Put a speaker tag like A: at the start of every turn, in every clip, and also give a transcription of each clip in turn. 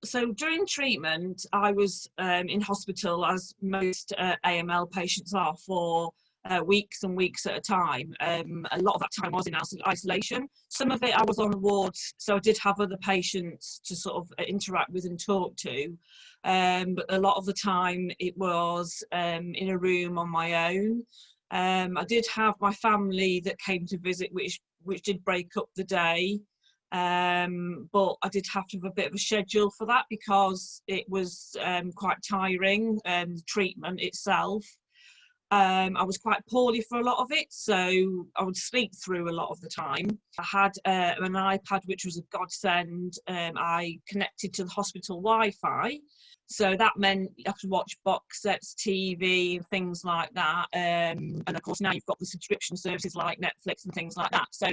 A: So during treatment, I was in hospital, as most AML patients are, for weeks and weeks at a time. A lot of that time I was in isolation. Some of it I was on wards, so I did have other patients to sort of interact with and talk to. But a lot of the time it was in a room on my own. I did have my family that came to visit, which did break up the day. But I did have to have a bit of a schedule for that because it was quite tiring, the treatment itself. I was quite poorly for a lot of it, so I would sleep through a lot of the time. I had an iPad, which was a godsend. I connected to the hospital Wi-Fi, so that meant you have to watch box sets, TV, and things like that. And of course, now you've got the subscription services like Netflix and things like that. So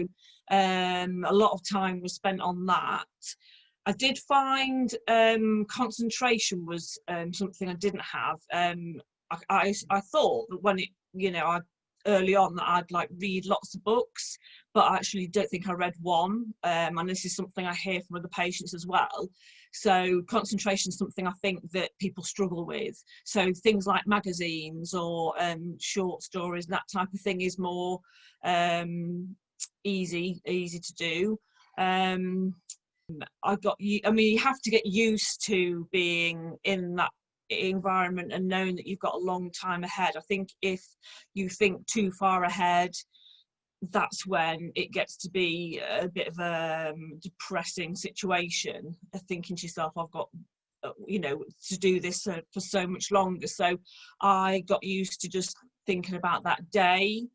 A: a lot of time was spent on that. I did find concentration was something I didn't have. I thought that when early on that I'd like read lots of books, but I actually don't think I read one. And this is something I hear from other patients as well. So concentration is something I think that people struggle with. So things like magazines or short stories, that type of thing is more easy to do. You have to get used to being in that environment and knowing that you've got a long time ahead. I think if you think too far ahead, that's when it gets to be a bit of a depressing situation, thinking to yourself, I've got to do this for so much longer. So I got used to just thinking about that day.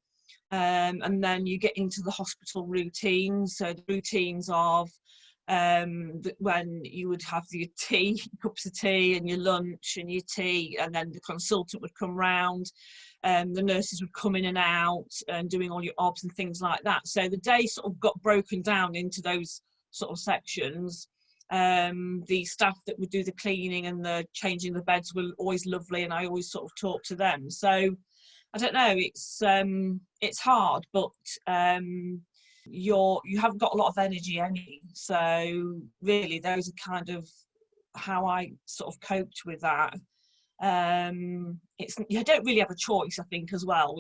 A: And then you get into the hospital routines. So the routines of when you would have your tea, cups of tea, and your lunch and your tea, and then the consultant would come round, the nurses would come in and out and doing all your obs and things like that. So the day sort of got broken down into those sort of sections. The staff that would do the cleaning and the changing the beds were always lovely, and I always sort of talked to them. So I don't know, it's hard, but you haven't got a lot of energy anyway. So really those are kind of how I sort of coped with that. You don't really have a choice, I think, as well,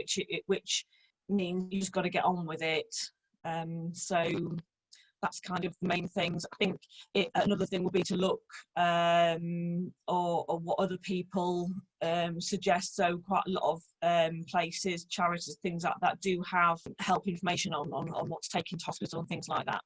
A: which means you just got to get on with it. So that's kind of the main things. I think another thing would be to look or what other people suggest. So quite a lot of places, charities, things like that do have help information on what to take into hospital and things like that.